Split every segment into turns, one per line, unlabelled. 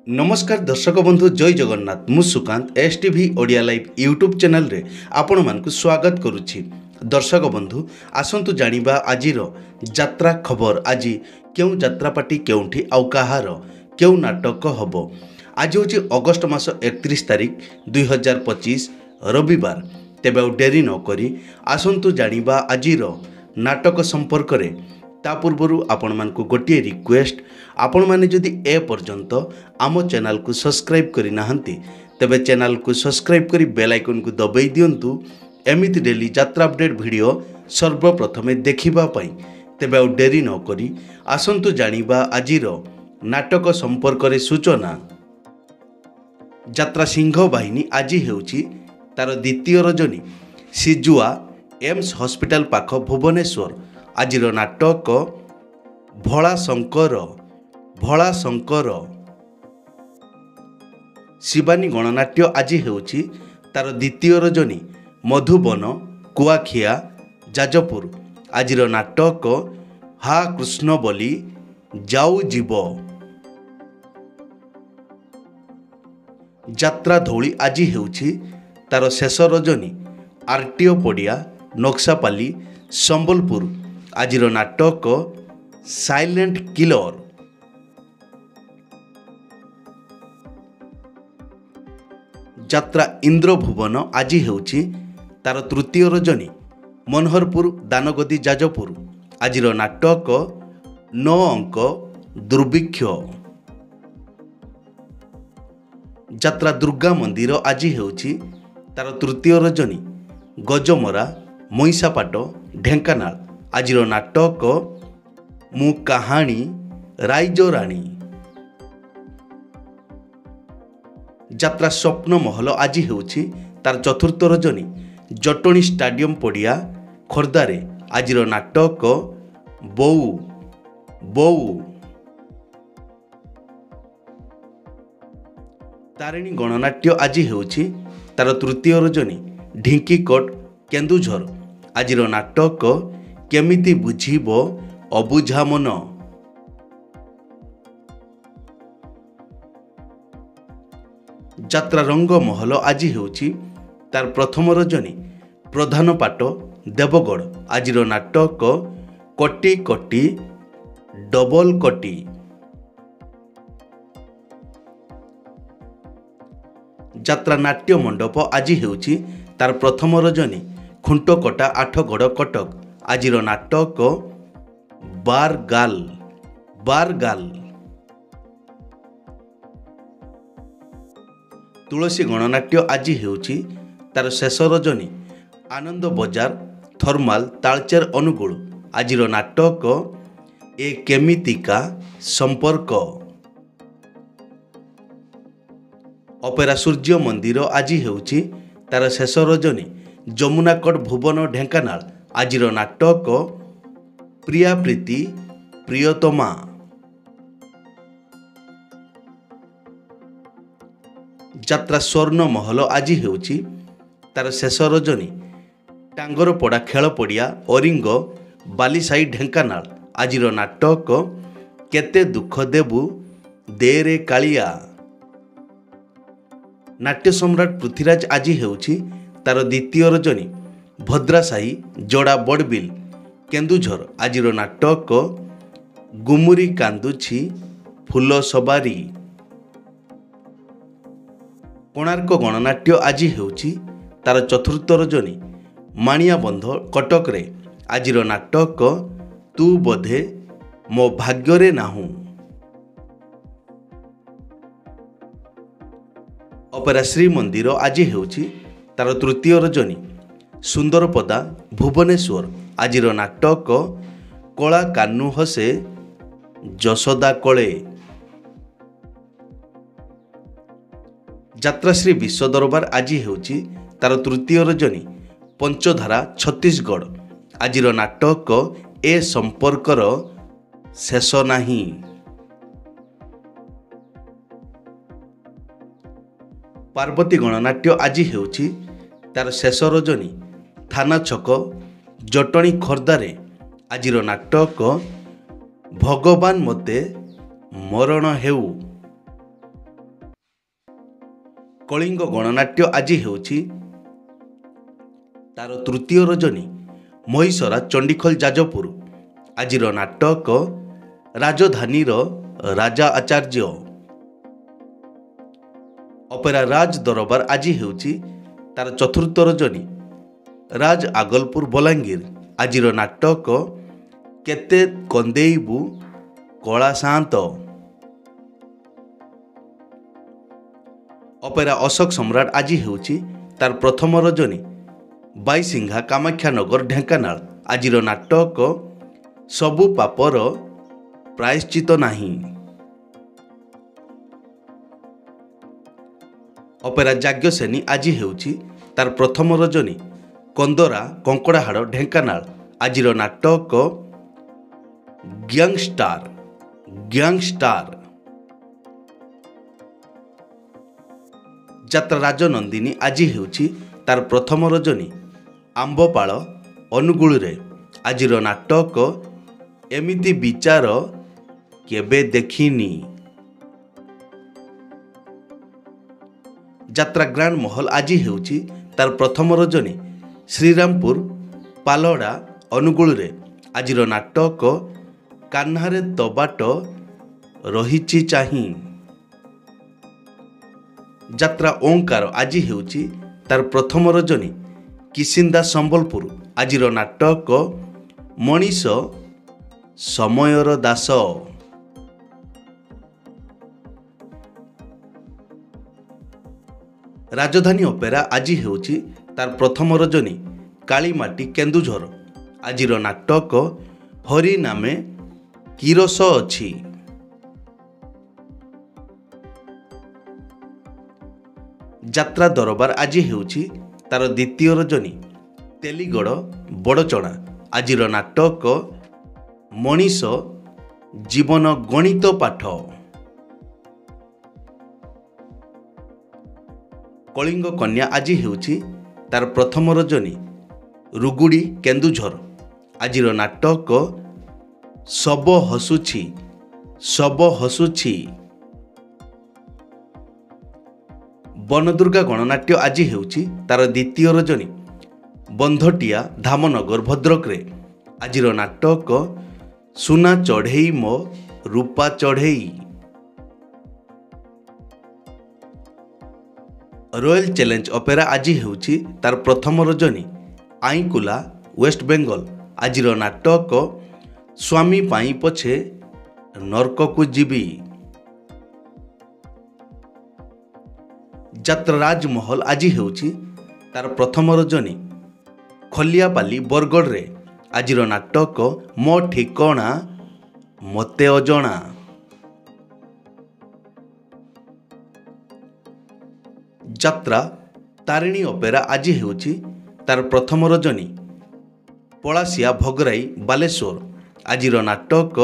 नमस्कार दर्शक बंधु जय जगन्नाथ मु Sukant STV Odia live YouTube channel रे आपण मानकु स्वागत करुछि। दर्शक बंधु आसंतु जानिबा आजिर यात्रा खबर। आज क्यों यात्रा पार्टी केउठी आउ कहार क्यों नाटक हबो। आज होछि अगस्त मास 31 तारिख 2025 रविवार। तेबे आ डेरी न करी आसंतु जानिबा आजिर नाटक संपर्क रे। ता पूर्व आपण मानकु गोटे रिक्वेस्ट, आपण माने जदि ए पर्यंत आम चैनल को सब्सक्राइब करि नाहंती तेबे चैनल को सब्सक्राइब करी बेल आइकन को दबाई दियंतु एमिति डेली यात्रा अपडेट वीडियो सर्वप्रथमे देखिबा पई। तेबे आ डेरी न करी आसंतु जानिबा आजिर नाटक संपर्क रे सूचना। यात्रा सिंह बाहिनी आज हेउची तार द्वितीय रजनी सिजुआ एम्स हॉस्पिटल पाख भुवनेश्वर। आजिर नाटक भोला शंकर शिवानी गणनाट्य आज हेउची तार द्वितीय रजनी मधुबन कुआखिया जाजपुर। आजिर नाटक हा कृष्ण बोली जाऊ जीव। यात्रा धौली आज हेउची तार शेष रजनी आरटीओ पड़िया नक्सापाली संबलपुर। आजिर नाटक साइलेंट किलर। यात्रा इंद्रभुवन आज हेउची तार तृतीय रजनी मनोहरपुर दानगदी जाजपुर। आजिर नाटक 9 अंक दुर्भिक्ष। यात्रा दुर्गा मंदिर आज हेउची तार तृतीय रजनी गजमरा मईसापाट ढेंकानाल। आजिर नाटक मु कहानी राइजो राणी। यात्रा स्वप्न महल आज हेउची तार चतुर्थ रजनी जटणी स्टाडियम पड़िया खोर्धारे। आजिर नाटक बोऊ बोऊ। तारिणी गणनाट्य आज हेउची तार तृतीय रजनी ढिंकीकोट केन्दुझर। आजिर नाटक केमिति बुझीबो अबुझा मन। यात्रा रंग महल आज हेउची तार प्रथम रजनी प्रधान पाट देवगढ़। आजिर नाटक कटी कटी डबल कटी। यात्रा नाट्य मंडप आज हेउची तार प्रथम रजनी खुंटकटा आठगढ़ कटक। आजिर नाटक बारगाल। तुलसी गणनाट्य आज हेउची तार शेष रजनी आनंद बजार थर्माल तालचेर अनुगुल। आजिर नाटक ए केमितिका संपर्क। अपेरा सूर्य मंदिर आज हेउची तार शेष रजनी जमुनाकट भुवन ढेंकानाल। आजिर नाटक प्रिया प्रीति प्रियतमा। यात्रा स्वर्ण महल आज हेउची तार शेष रजनी टांगरपड़ा खेल पड़िया ओरिंग बालीसाई ढेंकानाल। आजिर नाटक केते दुख देबु देरे कालिया। नाट्य सम्राट पृथ्वीराज आज हेउची तार द्वितीय रजनी भद्रासाही जोड़ा बड़बिल केन्दुझर। आजिर नाटक गुमुरी कांदुछि फूल सबारी। कोणार्क गणनाट्य आज हेउची तार चतुर्थ रजनी माणिया बंध कटक रे। आजिर नाटक तू बोधे मो भाग्य नाहू। अपेरा श्री मंदिर आज हेउची तार तृतीय रजनी सुंदरपदा भुवनेश्वर। आजिर नाटक कला कान्नु हसे जशोदा कले। यात्रा श्री विश्व दरबार आज हेउची तार तृतीय रजनी पंचधारा छत्तीसगढ़। आजिर नाटक ए संपर्कर शेष नाही। पार्वती गणनाट्य आज हेउची तार शेष रजनी थाना छक जटणी खोर्धारे। आजिर नाटक भगवान मते मरण हेउ। କଳିଙ୍ଗ ଗଣନାଟ୍ୟ ଆଜି ହେଉଛି ତାର ତୃତୀୟ ରଜନୀ। ମହିଷରା ଚଣ୍ଡିଖୋଲ ଯାଜପୁର ଆଜିର ନାଟକ ରାଜଧାନୀର ରାଜା ଆଚାର୍ଯ୍ୟ। ଅପେରା ରାଜ ଦରବାର ଆଜି ହେଉଛି ତାର ଚତୁର୍ଥ ରଜନୀ। ରାଜ ଆଗଲପୁର ବଲାଙ୍ଗୀର ଆଜିର ନାଟକ କେତେ କନ୍ଦେଇବୁ କଳା ସାନ୍ତ। ଅପେରା ଅଶୋକ ସମ୍ରାଟ ଆଜି ହେଉଛି ତାର ପ୍ରଥମ ରଜନୀ। ବାଇସିଂଘା କାମାକ୍ଷାନଗର ଢେଙ୍କାନାଳ ଆଜିର ନାଟକ ସବୁ ପାପର ପ୍ରାୟଶ୍ଚିତ ନାହିଁ। ଅପେରା ଯାଜ୍ଞସେନୀ ଆଜି ହେଉଛି ତାର ପ୍ରଥମ ରଜନୀ। କନ୍ଦରା କଙ୍କଡ଼ାହାଡ଼ ଢେଙ୍କାନାଳ ଆଜିର ନାଟକ ଗ୍ୟାଙ୍ଗଷ୍ଟାର। ଯାତ୍ରା ରାଜନନ୍ଦିନୀ ଆଜି ହେଉଛି ତାର ପ୍ରଥମ ରଜନୀ। ଆମ୍ବପାଳ ଅନୁଗୁଳରେ ଆଜିର ନାଟକ ଏମିତି ବିଚାର କେବେ ଦେଖିନି। ଯାତ୍ରା ଗ୍ରାଣ୍ଡ ମହଲ ଆଜି ହେଉଛି ତାର ପ୍ରଥମ ରଜନୀ। ଶ୍ରୀରାମପୁର ପାଲଡ଼ା ଅନୁଗୁଳରେ ଆଜିର ନାଟକ କାହ୍ନାରେ ତବାଟ ରହିଛି ଚାହିଁ। ଯାତ୍ରା ଓଁକାର ଆଜି ହେଉଛି ତାର ପ୍ରଥମ ରଜନୀ। କିସିନ୍ଦା ସମ୍ବଲପୁର ଆଜିର ନାଟକ ମଣିଷ ସମୟର ଦାସ। ରାଜଧାନୀ ଅପେରା ଆଜି ହେଉଛି ତାର ପ୍ରଥମ ରଜନୀ। କାଳିମାଟି କେନ୍ଦୁଝର ଆଜିର ନାଟକ ହରି ନାମେ କିରସ ଅଛି। ଯାତ୍ରା ଦରବାର ଆଜି ହେଉଛି ତାର ଦ୍ୱିତୀୟ ରଜନୀ। ତେଲିଗଡ଼ ବଡ଼ଚଣା ଆଜିର ନାଟକ ମଣିଷ ଜୀବନ ଗଣିତ ପାଠ। କଳିଙ୍ଗ କନ୍ୟା ଆଜି ହେଉଛି ତାର ପ୍ରଥମ ରଜନୀ। ରୁଗୁଡ଼ି କେନ୍ଦୁଝର ଆଜିର ନାଟକ ଶବ ହସୁଛି। ବନଦୁର୍ଗା ଗଣନାଟ୍ୟ ଆଜି ହେଉଛି ତାର ଦ୍ୱିତୀୟ ରଜନୀ। ବନ୍ଧଟିଆ ଧାମନଗର ଭଦ୍ରକରେ ଆଜିର ନାଟକ ସୁନା ଚଢ଼େଇ ମୋ Rupa Chadhei. Royal challenge opera ଆଜି ହେଉଛି ତାର ପ୍ରଥମ ରଜନୀ। ଆଇଁକୁଲା ୱେଷ୍ଟବେଙ୍ଗଲ ଆଜିର ନାଟକ ସ୍ୱାମୀ ପାଇଁ ପଛେ ନର୍କକୁ ଯିବି। ଯାତ୍ରା ରାଜମହଲ ଆଜି ହେଉଛି ତାର ପ୍ରଥମ ରଜନୀ। ଖଲିଆପାଲି ବରଗଡ଼ରେ ଆଜିର ନାଟକ ମୋ ଠିକଣା ମୋତେ ଅଜଣା। ଯାତ୍ରା ତାରିଣୀ ଅପେରା ଆଜି ହେଉଛି ତାର ପ୍ରଥମ ରଜନୀ। ପଳାଶିଆ ଭଗରାଇ ବାଲେଶ୍ୱର ଆଜିର ନାଟକ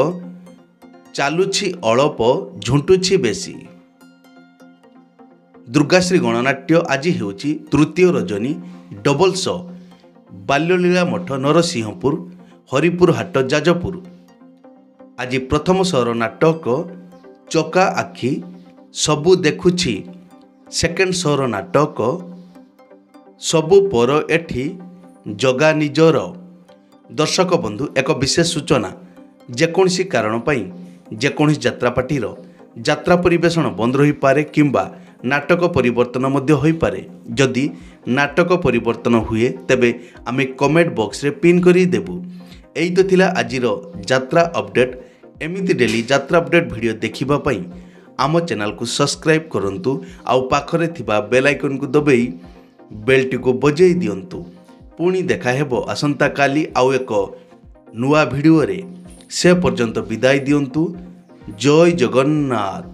ଚାଲୁଛି ଅଳପ ଝୁଣ୍ଟୁଛି ବେଶୀ। ଦୁର୍ଗାଶ୍ରୀ ଗଣନାଟ୍ୟ ଆଜି ହେଉଛି ତୃତୀୟ ରଜନୀ। ଡବଲ ଶୋ ବାଲ୍ୟଲୀଳା ମଠ ନରସିଂହପୁର ହରିପୁର ହାଟ ଯାଜପୁର ଆଜି ପ୍ରଥମ ଶୋର ନାଟକ ଚକା ଆଖି ସବୁ ଦେଖୁଛି। ସେକେଣ୍ଡ ଶୋର ନାଟକ ସବୁ ପର ଏଠି ଜଗା ନିଜର। ଦର୍ଶକ ବନ୍ଧୁ, ଏକ ବିଶେଷ ସୂଚନା, ଯେକୌଣସି କାରଣ ପାଇଁ ଯେକୌଣସି ଯାତ୍ରାପାର୍ଟିର ଯାତ୍ରା ପରିବେଷଣ ବନ୍ଦ ରହିପାରେ କିମ୍ବା ନାଟକ ପରିବର୍ତ୍ତନ ମଧ୍ୟ ହୋଇପାରେ। ଯଦି ନାଟକ ପରିବର୍ତ୍ତନ ହୁଏ ତେବେ ଆମେ କମେଣ୍ଟ ବକ୍ସରେ ପିନ୍ କରି ଦେବୁ। ଏଇ ତ ଥିଲା ଆଜିର ଯାତ୍ରା ଅପଡେଟ୍। ଏମିତି ଡେଲି ଯାତ୍ରା ଅପଡେଟ୍ ଭିଡ଼ିଓ ଦେଖିବା ପାଇଁ ଆମ ଚ୍ୟାନେଲକୁ ସବସ୍କ୍ରାଇବ୍ କରନ୍ତୁ ଆଉ ପାଖରେ ଥିବା ବେଲ୍ ଆଇକନ୍କୁ ଦବାଇ ବେଲ୍ଟିକୁ ବଜାଇ ଦିଅନ୍ତୁ। ପୁଣି ଦେଖା ହେବ ଆସନ୍ତାକାଲି ଆଉ ଏକ ନୂଆ ଭିଡ଼ିଓରେ। ସେ ପର୍ଯ୍ୟନ୍ତ ବିଦାୟ ଦିଅନ୍ତୁ। ଜୟ ଜଗନ୍ନାଥ।